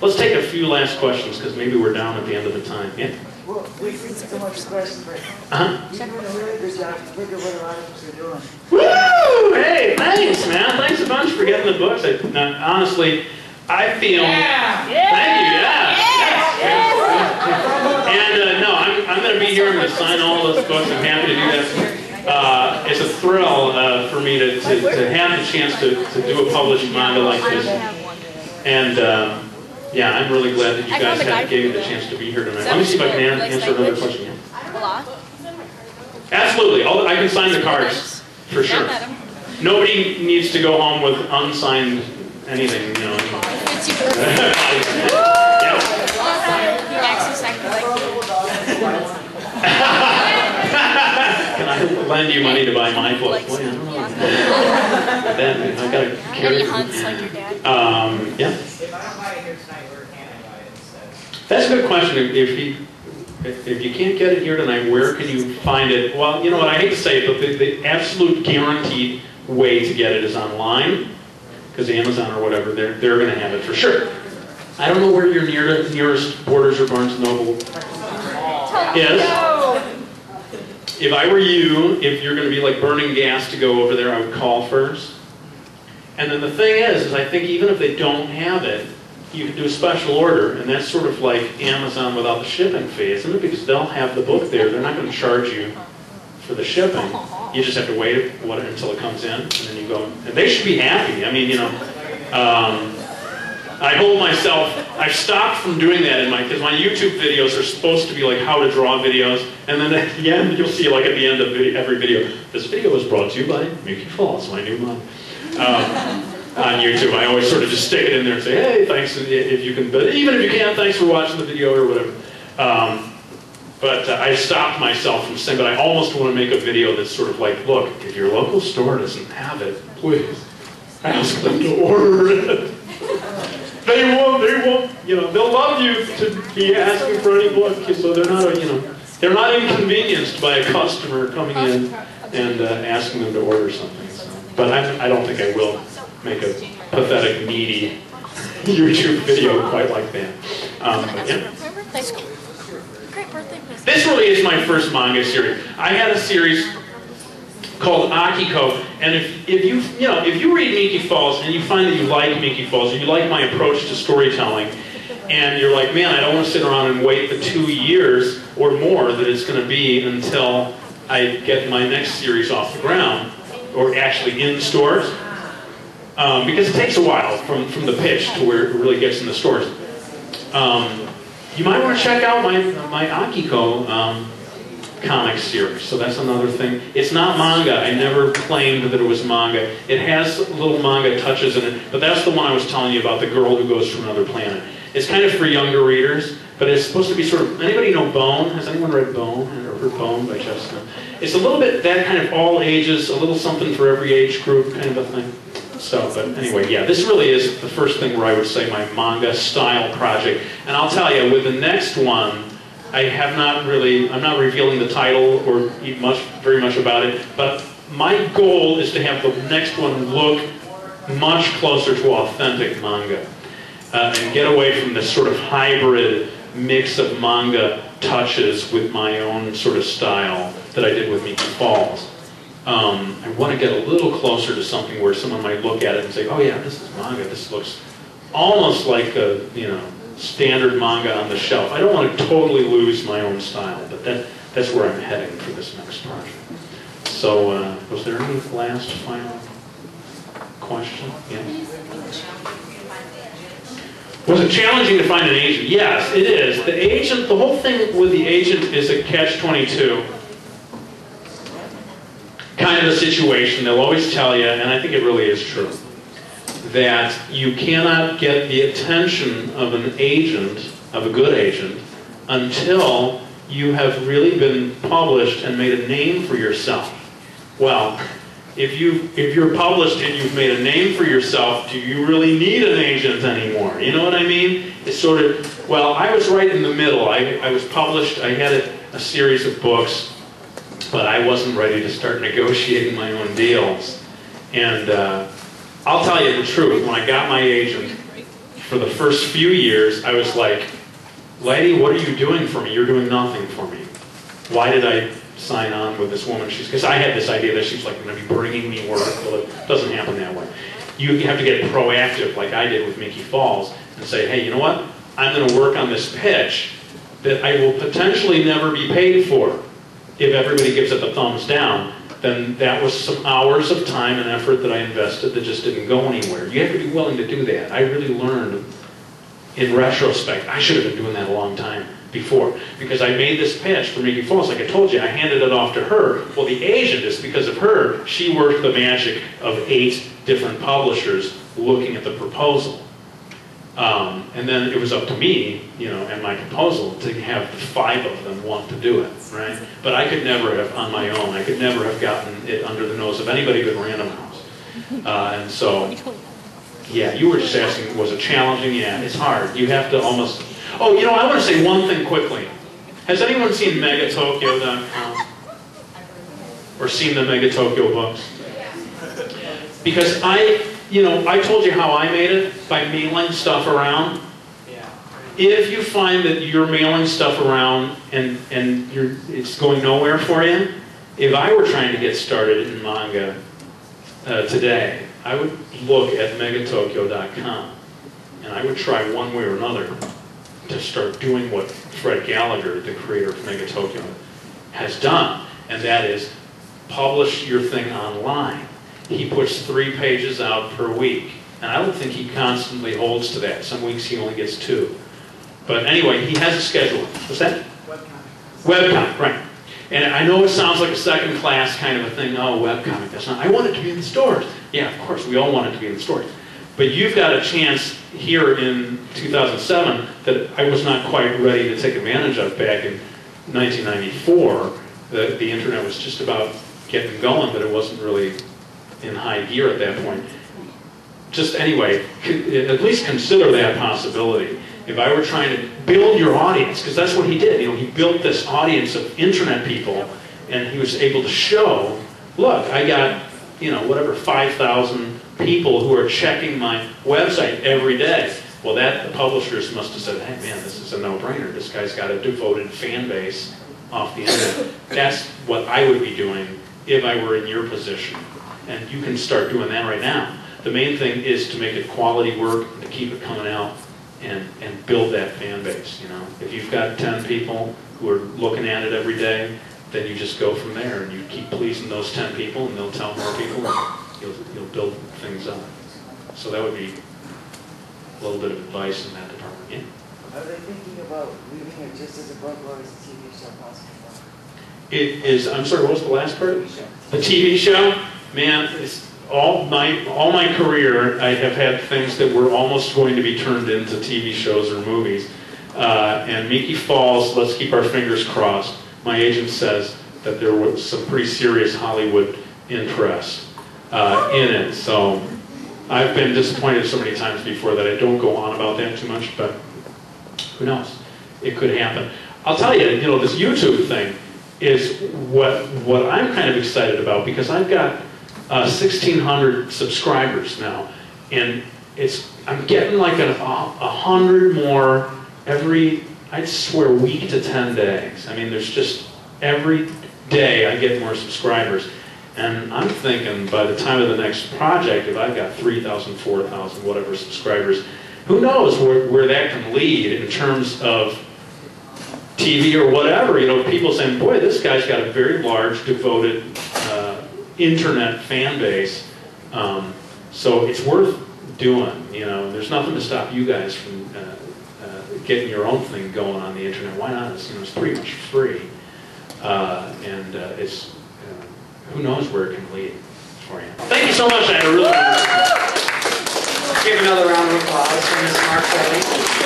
Let's take a few last questions because maybe we're down at the end of the time. Yeah. Well, we see so much questions. You're doing a really good job. Look at what a lot of us are doing. Woo! Hey, thanks, man. Thanks a bunch for getting the books. Honestly, I feel. Yeah. Thank you. And no, I'm going to be here. I'm going to sign all those books. I'm happy to do that. It's a thrill for me to have the chance to do a published manga like this. And yeah, I'm really glad that you guys gave me the chance to be here tonight. Let me see if I can answer another question. Absolutely. I can sign the cards for sure. Nobody needs to go home with unsigned anything, you know. Can I lend you money to buy my book? Boy, I don't know. I gotta carry. Any hunts like your dad? Yeah. If I don't buy it here tonight, where can I buy it instead? That's a good question. If you can't get it here tonight, where can you find it? Well, you know what, I hate to say it, but the absolute guaranteed way to get it is online, because Amazon or whatever, they're going to have it for sure. I don't know where your nearest Borders or Barnes & Noble is. If I were you, if you're going to be like burning gas to go over there, I would call first. And then the thing is I think even if they don't have it, you can do a special order, and that's sort of like Amazon without the shipping fee, isn't it? Because they'll have the book there. They're not going to charge you for the shipping. You just have to wait until it comes in, and then you go. And they should be happy. I mean, you know, I hold myself. I've stopped from doing that because my YouTube videos are supposed to be like how to draw videos, and then at the end you'll see like at the end of every video, this video was brought to you by Mickey Falls, my new mom. On YouTube, I always sort of just stick it in there and say, hey, thanks if you can, but even if you can't, thanks for watching the video or whatever. But I stopped myself from saying, but I almost want to make a video that's sort of like, look, if your local store doesn't have it, please ask them to order it. They won't, you know, they'll love you to be asking for any book, so they're not, you know, they're not inconvenienced by a customer coming in and asking them to order something. So. But I don't think I will make a pathetic, needy YouTube video quite like that. But yeah. This really is my first manga series. I had a series called Akiko, and if you read Miki Falls and you find that you like Miki Falls, or you like my approach to storytelling, and you're like, man, I don't want to sit around and wait the 2 years or more that it's going to be until I get my next series off the ground, or actually in stores. Because it takes a while from the pitch to where it really gets in the stores. You might want to check out my Akiko comic series. So that's another thing. It's not manga. I never claimed that it was manga. It has little manga touches in it, but that's the one I was telling you about, the girl who goes to another planet. It's kind of for younger readers, but it's supposed to be sort of, anybody know Bone? Has anyone read Bone? Or heard Bone by Chestnut? It's a little bit that kind of all ages, a little something for every age group kind of a thing. So, but anyway, yeah, this really is the first thing where I would say my manga style project. And I'll tell you, with the next one, I'm not revealing the title or very much about it, but my goal is to have the next one look much closer to authentic manga. And get away from this sort of hybrid mix of manga touches with my own sort of style that I did with Miki Falls. I want to get a little closer to something where someone might look at it and say, oh yeah, this is manga, this looks almost like a, you know, standard manga on the shelf. I don't want to totally lose my own style, but that's where I'm heading for this next project. So, was there any last final question? Yeah. Was it challenging to find an agent? Yes, it is. The agent, the whole thing with the agent is a catch-22 kind of a situation. They'll always tell you, and I think it really is true, that you cannot get the attention of an agent, of a good agent, until you have really been published and made a name for yourself. Well, if you're published and you've made a name for yourself, do you really need an agent anymore? You know what I mean? It's sort of, well, I was right in the middle. I was published, I had a series of books, but I wasn't ready to start negotiating my own deals. And I'll tell you the truth, when I got my agent, for the first few years, I was like, lady, what are you doing for me? You're doing nothing for me. Why did I sign on with this woman? Because I had this idea that she's like going to be bringing me work. Well, it doesn't happen that way. You have to get proactive, like I did with Mickey Falls, and say, hey, you know what? I'm going to work on this pitch that I will potentially never be paid for. If everybody gives it the thumbs down, then that was some hours of time and effort that I invested that just didn't go anywhere. You have to be willing to do that. I really learned, in retrospect, I should have been doing that a long time before, because I made this pitch for Mickey Falls. Like I told you, I handed it off to her. Well, the agent is because of her. She worked the magic of 8 different publishers looking at the proposal. And then it was up to me, you know, and my proposal to have 5 of them want to do it, right? But I could never have, on my own, I could never have gotten it under the nose of anybody but Random House. And so, yeah, you were just asking, was it challenging? Yeah, it's hard. You have to almost... Oh, you know, I want to say one thing quickly. Has anyone seen megatokyo.com? Or seen the Mega Tokyo books? Because you know, I told you how I made it, by mailing stuff around. If you find that you're mailing stuff around and it's going nowhere for you, if I were trying to get started in manga today, I would look at megatokyo.com and I would try one way or another to start doing what Fred Gallagher, the creator of Megatokyo, has done, and that is publish your thing online. He puts 3 pages out per week, and I don't think he constantly holds to that. Some weeks he only gets 2. But anyway, he has a schedule. What's that? Webcomic, right. And I know it sounds like a second-class kind of a thing. Oh, webcomic, that's not... I want it to be in the stores. Yeah, of course, we all want it to be in the stores. But you've got a chance here in 2007 that I was not quite ready to take advantage of back in 1994. The internet was just about getting going, but it wasn't really in high gear at that point. Just anyway, at least consider that possibility. If I were trying to build your audience, because that's what he did. You know, he built this audience of internet people, and he was able to show, look, I got, you know, whatever, 5,000 people who are checking my website every day. Well, the publishers must have said, hey man, this is a no-brainer. This guy's got a devoted fan base off the internet. That's what I would be doing if I were in your position. And you can start doing that right now. The main thing is to make it quality work, to keep it coming out, and build that fan base, you know. If you've got 10 people who are looking at it every day, then you just go from there, and you keep pleasing those 10 people, and they'll tell more people, and you'll build things up. So that would be a little bit of advice in that department. Yeah. Are they thinking about leaving it just as a book or as a TV show possible? It is, I'm sorry, what was the last part? The TV show? Man, it's all my career, I have had things that were almost going to be turned into TV shows or movies. And Mickey Falls, let's keep our fingers crossed. My agent says that there was some pretty serious Hollywood interest in it. So I've been disappointed so many times before that I don't go on about that too much, but who knows? It could happen. I'll tell you, you know, this YouTube thing is what I'm kind of excited about, because I've got 1,600 subscribers now, and I'm getting like 100 more every, I'd swear, week to 10 days. I mean, there's just every day I get more subscribers, and I'm thinking by the time of the next project, if I've got 3,000, 4,000, whatever subscribers, who knows where that can lead in terms of TV or whatever. You know, people saying, boy, this guy's got a very large, devoted internet fan base, so it's worth doing. You know, there's nothing to stop you guys from getting your own thing going on the internet. Why not? It's, you know, it's pretty much free, and it's who knows where it can lead for you. Thank you so much. I really Give another round of applause for Ms. Mark Crilley.